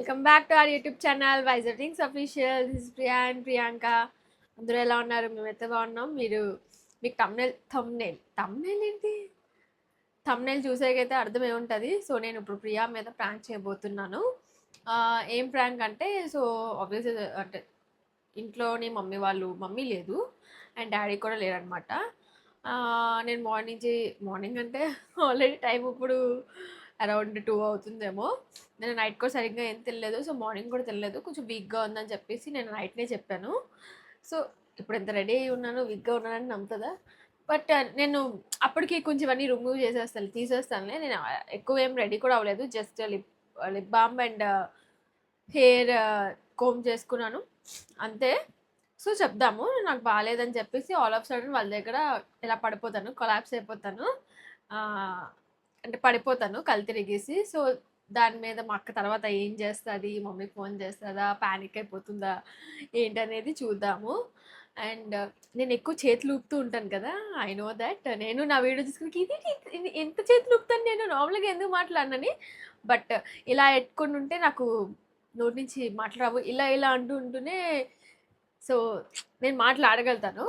Welcome back to our YouTube channel Vizag's official. This is Priya and Priyanka. అందరూ ఎలా ఉన్నారు? మేమైతే బాగున్నాం. మీకు తమ్నేల్ ఏంటి? తమ్నేల్ చూసేకైతే అర్థం ఏముంటుంది. సో నేను ఇప్పుడు ప్రియా మీద ప్రాంక్ చేయబోతున్నాను. ఏం ప్రాంక్ అంటే, సో ఆబ్వియస్లీ అంటే ఇంట్లోని మమ్మీ లేదు అండ్ డాడీ కూడా లేరనమాట. నేను మార్నింగ్ అంటే ఆల్రెడీ టైం ఇప్పుడు అరౌండ్ 2 అవుతుందేమో. నేను నైట్ కూడా సరిగ్గా ఏం తినలేదు, సో మార్నింగ్ కూడా తినలేదు. కొంచెం వీక్గా ఉందని చెప్పేసి నేను నైట్నే చెప్పాను. సో ఇప్పుడు ఎంత రెడీ అయ్యి ఉన్నాను, వీక్గా ఉన్నానని నమ్ముతుందా? బట్ నేను అప్పటికి కొంచెం అన్నీ రిమూవ్ తీసేస్తానులే. నేను ఎక్కువ ఏం రెడీ కూడా అవ్వలేదు. Just lip balm and hair comb చేసుకున్నాను అంతే. సో చెప్దాము, నాకు బాగాలేదని చెప్పేసి ఆల్ ఆఫ్ సడన్ వాళ్ళ దగ్గర ఇలా పడిపోతాను, కొలాప్స్ అయిపోతాను. అంటే పడిపోతాను కళ్ళు తిరిగేసి. సో దాని మీద మా అక్క తర్వాత ఏం చేస్తుంది, మమ్మీకి ఫోన్ చేస్తుందా, ప్యానిక్ అయిపోతుందా ఏంటనేది చూద్దాము. అండ్ నేను ఎక్కువ చేతులు ఊపుతూ ఉంటాను కదా, ఐ నో దట్. నేను నా వీడియో చూసుకుని ఇది ఎంత చేతులు ఊపుతాను నేను, నార్మల్గా ఎందుకు మాట్లాడినని. బట్ ఇలా ఎట్టుకొని ఉంటే నాకు నోటి నుంచి మాట్లాడవు. ఇలా అంటూ ఉంటూనే సో నేను మాట్లాడగలుగుతాను.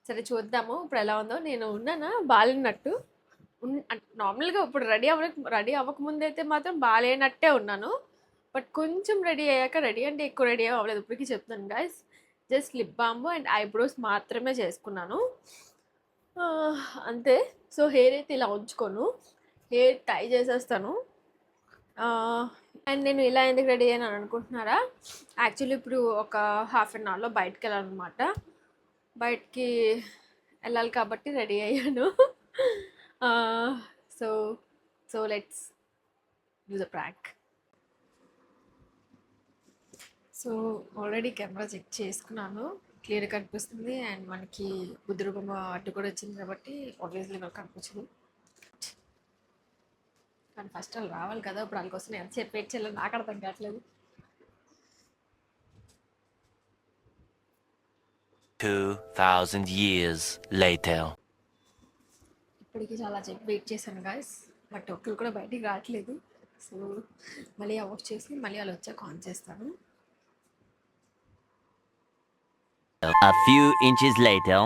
సరే చూద్దాము ఇప్పుడు ఎలా ఉందో. నేను ఉన్నానా బాగాలేనట్టు. నార్మల్గా ఇప్పుడు రెడీ అవ్వకముందు అయితే మాత్రం బాగాలేనట్టే ఉన్నాను. బట్ కొంచెం రెడీ అయ్యాక, రెడీ అంటే ఎక్కువ రెడీ అవ్వలేదు, ఇప్పటికీ చెప్తాను guys. Just lip balm and eyebrows మాత్రమే చేసుకున్నాను అంతే. సో హెయిర్ అయితే ఇలా ఉంచుకోను, హెయిర్ టై చేసేస్తాను. అండ్ నేను ఇలా ఎందుకు రెడీ అయ్యాను అనుకుంటున్నారా? యాక్చువల్లీ ఇప్పుడు ఒక హాఫ్ అన్ అవర్లో బయటకు వెళ్ళాలన్నమాట. బయటికి వెళ్ళాలి కాబట్టి రెడీ అయ్యాను. So so let's do the prank. So already camera check చేసుకున్నాను, క్లియర్ కనిపిస్తుంది. అండ్ మనకి బుద్ధుడు బొమ్మ అడ్డు కూడా వచ్చింది కాబట్టి ఆబ్వియస్లీ నాకు కనిపించదు. కానీ ఫస్ట్ వాళ్ళు రావాలి కదా, ఇప్పుడు వాళ్ళ కోసం ఎంత చెప్పి చెల్లెలు నాకు అర్థం కావట్లేదు. 2000 years later. ఇప్పటికి చాలా చెప్పి వెయిట్ చేశాను గాయస్, బట్ ఒక్కరు కూడా బయటికి రావట్లేదు. సో మళ్ళీ ఆఫ్ చేసి మళ్ళీ వాళ్ళు వచ్చాక ఆన్ చేస్తాను. A few inches later.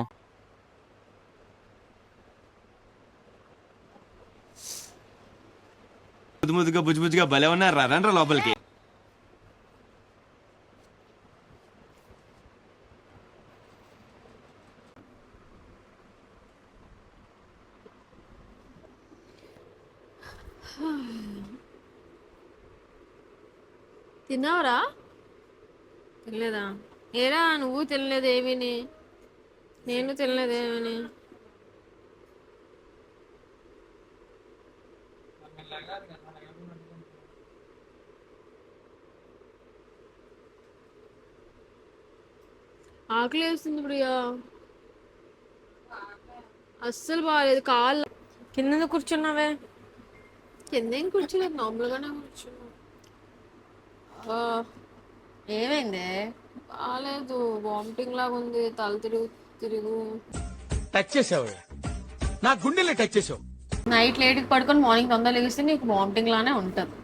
ముద్దుగా బుజ్జుగా భలే ఉన్నారు. రండ్రా లోపలికి. తిన్నావురా? తినలేదా? ఏరా నువ్వు తినలేదు ఏమీని, నేను తినలేదు ఏమీని. ఆకలి వేస్తుంది ప్రియా, అస్సలు బాగాలేదు. కాళ్ళు కింద కూర్చున్నావే? కింద ఏం కూర్చోలేదు, నార్మల్గానే కూర్చున్నా. ఏమైంది? బాగాలేదు, వామిటింగ్ లాగా ఉంది, తల తిరుగు. టచ్ చేసావు, నా గుండెలే టచ్ చేసావు. నైట్ లేట్కి పడుకొని మార్నింగ్ తొందర లేస్తే నీకు వామిటింగ్ లానే ఉంటుంది.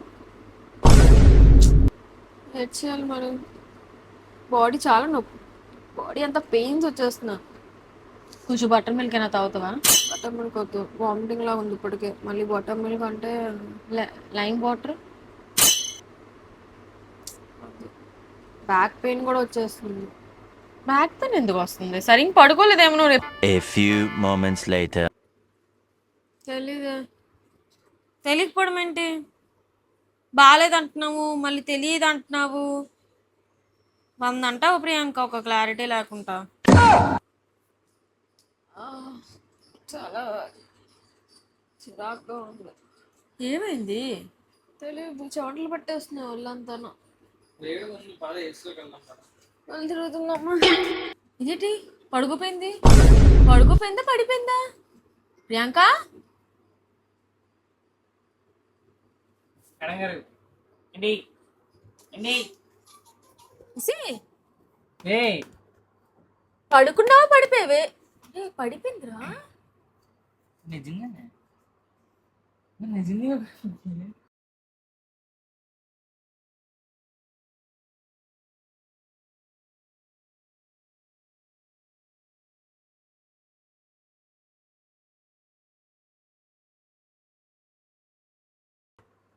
ఎట్ చేయాలి మరి? బాడీ చాలా నొప్పి, బాడీ అంతా పెయిన్స్ వచ్చేస్తున్నా. కొంచెం బటర్ మిల్క్ అయినా తాగుతావా? బటర్ మిల్క్ వద్దు, వామిటింగ్ లాగా ఉంది ఇప్పటికే. మళ్ళీ బటర్ మిల్క్ అంటే లైమ్ వాటర్. బ్యాక్ పెయిన్ కూడా వచ్చేస్తుంది. బ్యాక్ పెయిన్ ఎందుకు వస్తుంది? సరిగ్గా పడుకోలేదేమో నువ్వు రేపు. A few moments later. తెలియకపోవడం ఏంటి? బాగాలేదు అంటున్నావు, మళ్ళీ తెలియదు అంటున్నావు. 100 అంటావు ప్రియాంక, ఒక క్లారిటీ లేకుండా. చాలా చిరాకుగా ఉంది. ఏమైంది? తెలియదు, చెమటలు పట్టేస్తున్నాయి ఒళ్ళంతా. తిరుగుతుందమ్మా. ఇదేంటి? పడిపోయిందా పడిపోయిందా? ప్రియాంక పడుకున్నావా పడిపోయావే? పడిపోయిందిరా నిజంగానే.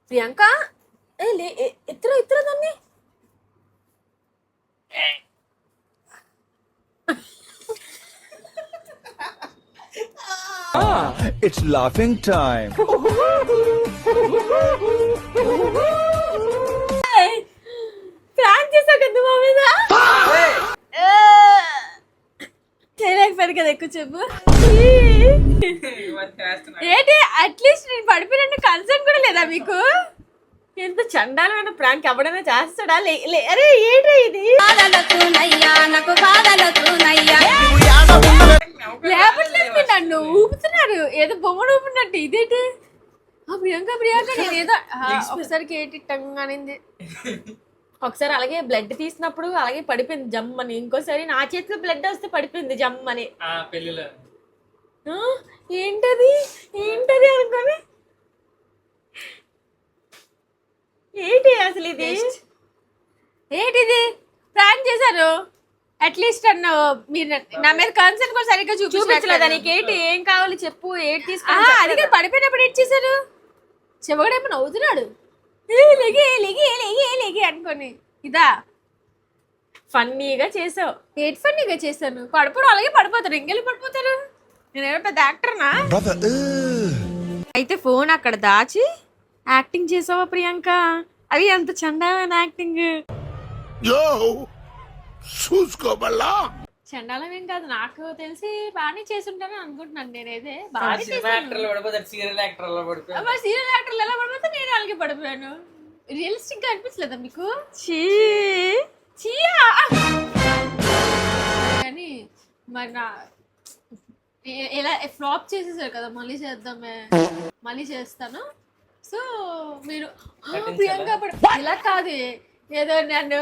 ప్రియాంక ఎత్తురా ఎత్తురా దాన్ని. It's laughing time. ప్రాంక్ చేసావు కదా మా మీద. చేయలేకపోయారు కదా ఎక్కువ చెప్పు. ఏంటి అట్లీస్ట్ నేను పడిపోయిన కన్సర్న్ కూడా లేదా మీకు? ఎంత చండాలమైన ప్రాంక్ ఎవడైనా చేస్తాడా? అరే ఏంటి ఇది? లేపట్లేదు నన్ను, ఊపుతున్నారు ఏదో బొమ్మను ఊపినట్టు. ఇదేంటి? ప్రియాంక ప్రియాంక నేను ఏదో ఒకసారి కేటి టంగ్ అనింది. ఒకసారి అలాగే బ్లడ్ తీసినప్పుడు అలాగే పడిపోయింది జమ్మని. ఇంకోసారి నా చేతిలో బ్లడ్ వస్తే పడిపోయింది జమ్మని. ఏంటది ఏంటది అనుకోని ఏంటి అసలు ఇది? ఏంటిది? ప్రాంక్ చేశారు అట్లీస్ట్ అన్న మీరు నా మీద కన్సర్న్ కూడా సరిగ్గా చూపించలేదా? నీకేంటి ఏం కావాలి చెప్పు, ఏంటి తీసుకో. అదిగే పడిపోయినప్పుడు ఏంటి చేశారు? చెవగడేమో నవ్వుతున్నాడు లెగి లెగి లెగి లెగి అనుకోని. ఇదా ఫన్నీగా చేసావు? ఏంటి ఫన్నీగా చేశాను? పడిపోవడం అలాగే పడిపోతారు, ఇంకెళ్ళి పడిపోతారు. నేనేమో పెద్ద యాక్టర్నా? అయితే ఫోన్ అక్కడ దాచి యాక్టింగ్ చేసావా ప్రియాంక? అవి అంత చండాలమైన యాక్టింగ్. చూసుకోబల్లా చండాలం ఏం కాదు, నాకు తెలిసి బాగానే చేసి ఉంటాను అనుకుంటున్నాను. నేనైతే బాగానే సీరియల్ యాక్టర్లు ఎలా పడిపోతే నేను అలాగే పడిపోయాను. రియలిస్టిక్ గా అనిపించలేదా మీకు? కానీ మరి నా ఎలా ఫ్లాప్ చేసేసారు కదా, మళ్ళీ చేద్దామే, మళ్ళీ చేస్తాను. సో మీరు ప్రియాంక ఇలా కాదు ఏదో నన్ను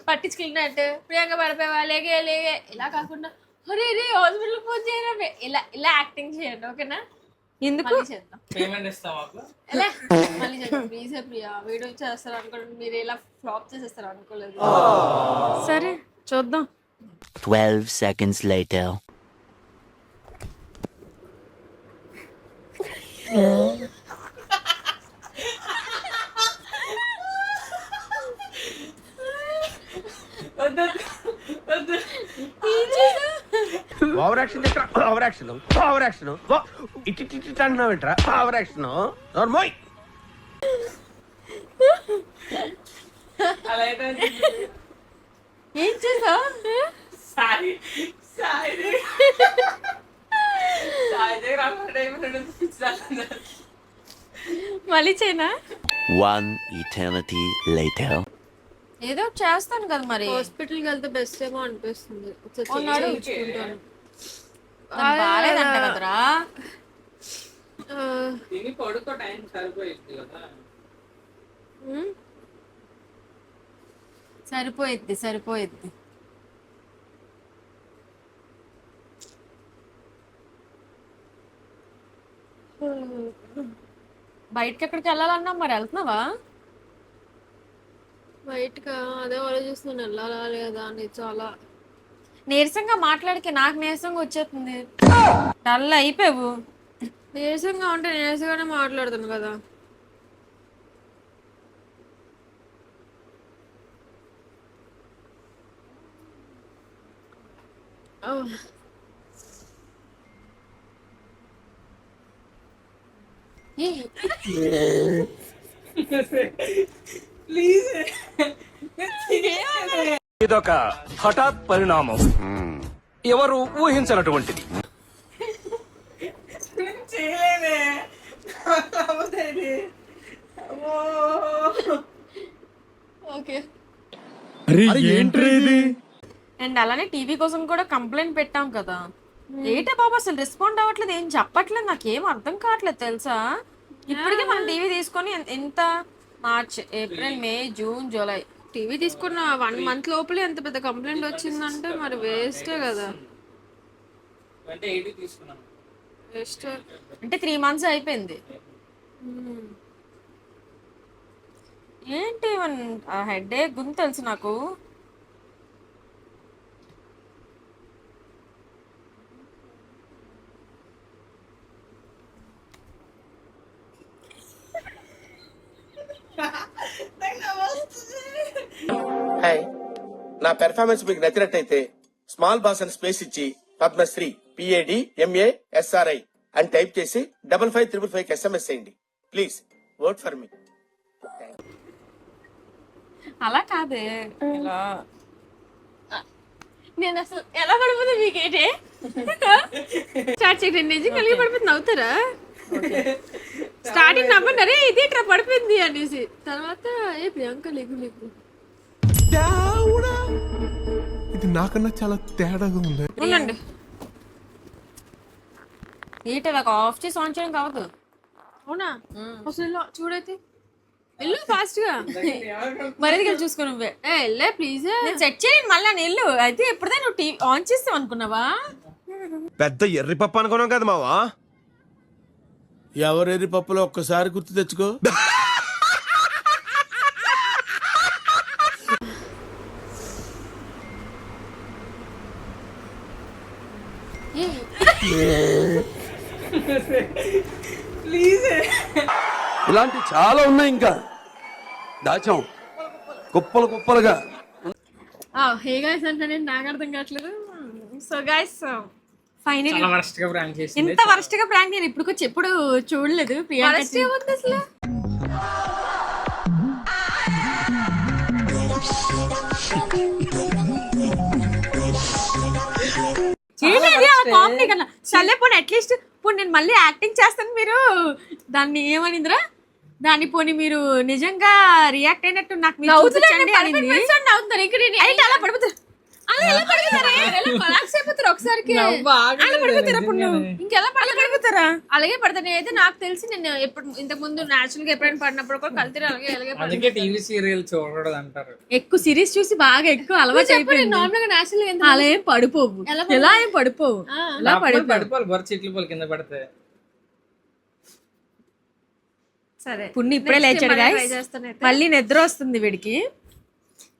పట్టించుకెళ్ళినట్టు ప్రియాంక పడిపోయావా లేగే లేగే ఇలా కాకుండా అరే రే హాస్పిటల్ ఫోన్ చేయడం ఇలా ఇలా యాక్టింగ్ చేయండి. ఓకేనా? ఎందుకు చేద్దాం, ఎలా మళ్ళీ చేద్దాం. ప్లీజ్ ప్రియా వీడియో చేస్తారు అనుకోండి, మీరు ఇలా ఫ్లాప్ చేసేస్తారు అనుకోలేదు. సరే చూద్దాం. 12 seconds later. Over action over action over action ఇట్టి ఇట్టి అంటున్నావేంట్రా? Over action నోర్మోయ్. ఏం చేసావు? మళ్ళీ చేయనా? 1 eternity later. ఏదో చేస్తాను కదా మరి. హాస్పిటల్కి వెళ్తే బెస్ట్ ఏమో అనిపిస్తుంది. బాగాలేదంట కదరా. సరిపోయిద్ది సరిపోయిద్ది. బయటకి ఎక్కడికి వెళ్ళాలన్నా మరి వెళ్తున్నావా? బయటగా అదే ఆలోచిస్తున్నాను, వెళ్ళాలా లేదా అని. చాలా నీరసంగా మాట్లాడితే నాకు నీరసంగా వచ్చేస్తుంది. డల్ అయిపోయావు. నీరసంగా ఉంటే నీరసంగానే మాట్లాడుతాను కదా. ఇదొక హఠాత్ పరిణామం, ఎవరు ఊహించినటువంటిది. ఓకే. ఏంటి? అండ్ అలానే టీవీ కోసం కూడా కంప్లైంట్ పెట్టాం కదా. ఏంటా బాబు అసలు రెస్పాండ్ అవ్వట్లేదు, ఏం చెప్పట్లేదు, నాకేం అర్థం కావట్లేదు తెలుసా. ఇప్పటికే మనం టీవీ తీసుకొని ఎంత March April May June July TV తీసుకున్న 1 month లోపలే ఎంత పెద్ద కంప్లైంట్ వచ్చిందంటే మరి వేస్టే కదా. వేస్ట్ అంటే 3 months అయిపోయింది. ఏంటి హెడ్ ఏక్ గుంది తెలుసు నాకు. హాయ్, నా పెర్ఫార్మెన్స్ మీకు నచ్చినట్టయితే స్మాల్ బాస్ అని స్పేస్ ఇచ్చి పద్మశ్రీ PADMASRI అని టైప్ చేసి 5555 SMS చేయండి. Please vote for me. అలా కాదే ఇలా నేను అసలు ఎలా పడిపోతుంది మీకేంటి స్టార్ట్ చేయండి నిజం కలిగి పడిపోతుంది నవ్వుతారా స్టార్టింగ్ నవ్వండి అరే ఇది ఇట్లా పడిపోయింది అనేసి తర్వాత ఏ ప్రియాంక లేకు లేకు ఇది నాకన్నా చాలా తేడాగా ఉంది. ఉండండి ఏంటి అలా ఆఫ్ చేసి ఆన్ చేయడం కావద్దు అవునా అసలు చూడైతే వెళ్ళు ఫాస్ట్ గా మరేది చూసుకో నువ్వే వెళ్ళే ప్లీజ్ నేను సెట్ చేయను మళ్ళీ నేను వెళ్ళు అయితే ఎప్పుడైనా నువ్వు టీవీ ఆన్ చేస్తావు అనుకున్నావా పెద్ద ఎర్రి పప్పు అనుకున్నాం కదా మావా. ఎవరెరి పప్పులో ఒక్కసారి గుర్తు తెచ్చుకో. ఇలాంటి చాలా ఉన్నాయి ఇంకా దాచాం కుప్పలు కుప్పలుగా. హే గైస్ అంటే నాకు అర్థం కావట్లేదు సో గైస్ ఫైనల్ ఇంత వరస్ట్ గా ప్రాంక్ నేను ఎప్పుడు చూడలేదు ప్రియాంక అసలు కామెడీ కన్నా సర్లే పోనీ అట్లీస్ట్ పోనీ నేను మళ్ళీ యాక్టింగ్ చేస్తాను మీరు దాన్ని ఏమనిందిరా దాన్ని పోనీ మీరు నిజంగా రియాక్ట్ అయినట్టు నాకు మీరు చూపించండి అనింది అయితే అలా పడిపోతారు ఇంకెలా అలాగే పడతాను అయితే నాకు తెలిసి నేను ఎప్పుడు ఇంతకు ముందు నేచురల్ గా ఎప్పుడైనా పడినప్పుడు కూడా కలిసి అలాగే టీవీ సీరియల్ చూడడం అంటారు ఎక్కువ సిరీస్ చూసి బాగా ఎక్కువ అలవాటు అయిపోయింది నార్మల్ గా నేచురల్ అలా ఏం పడిపోవు ఎలా ఏం పడిపోవు ఎలా పడిపోవాలి బొర చెట్లు పోలు కింద పడితే సరే పుణ్య ఇప్పుడే లేచాడు మళ్ళీ నిద్ర వస్తుంది వీడికి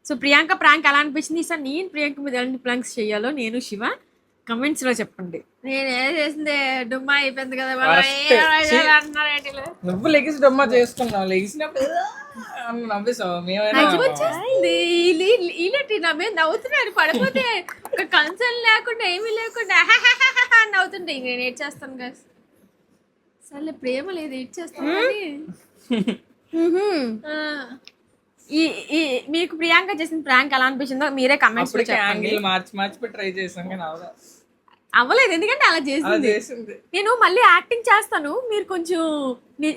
సో ప్రియాంక ప్రాంక్ ఎలా అనిపించింది సార్ నేను ప్రియాంక మీద ఎలాంటి ప్రాంక్స్ చేయాలో నేను శివ కమెంట్స్ లో చెప్పండి నేను ఏం చేసింది డుమ్మా అయిపోయింది కదా నువ్వు లెగిసి డొమ్మా చేసుకున్నావు లెగిసినప్పుడు నవ్వేసావు నవ్వుతున్నాడు పడిపోతే ఒక కన్సర్న్ లేకుండా ఏమీ లేకుండా నవ్వుతుంటే నేను ఏడ్ చేస్తాను కదా సర్లే ప్రేమ లేదు ఏడ్ చేస్తాను మీకు ప్రియాంక చేసిన ప్రాంక్ ఎలా అనిపించిందో మీరే కమెంట్స్ లో చెప్పండి మార్చి ట్రై చేసాం కానీ అవ్వలేదు ఎందుకంటే అలా చేసింది నేను మళ్ళీ యాక్టింగ్ చేస్తాను మీరు కొంచెం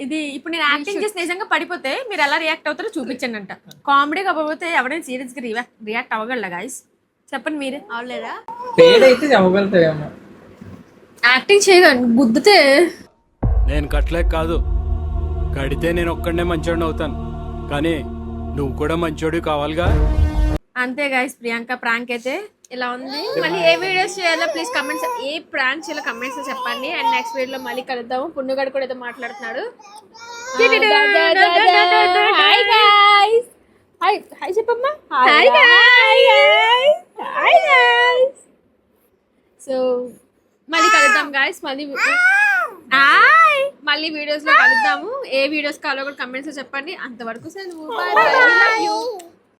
ఇది ఇప్పుడు నేను యాక్టింగ్ చేసి నిజంగా పడిపోతే మీరు ఎలా రియాక్ట్ అవుతారో చూపించండి అంట కామెడీ కాకపోతే ఎవరైనా సీరియస్ గా రియాక్ట్ అవ్వగలరా గైస్ చెప్పండి మీరే అవ్వలేదా అయితే అవ్వగలుగుతాయేమో యాక్టింగ్ చేయగలను గుద్దితే నేను కట్టలేక కాదు కడితే నేను ఒక్కడనే మంచోడిని అవుతాను కానీ నువ్వు కూడా మంచోడు కావాలిగా అంతే గైస్ ప్రియాంక ప్రాంక్ అయితే ఇలా ఉంది మళ్ళీ ఏ వీడియోస్ చేయాలో ప్లీజ్ కమెంట్స్ ఏ ప్రాంక్ చేయాలో కమెంట్స్ లో చెప్పండి అండ్ నెక్స్ట్ వీడియోలో మళ్ళీ కలుద్దాము పుణ్యగాడు కూడా ఏదో మాట్లాడుతున్నాడు హాయ్ గైస్ హాయ్ చెప్పమ్మా హాయ్ గైస్ సో మళ్ళీ కలుద్దాం గైస్ మళ్ళీ వీడియోస్ లో కలుద్దాము ఏ వీడియోస్ కావాలో కూడా కమెంట్స్ లో చెప్పండి అంతవరకు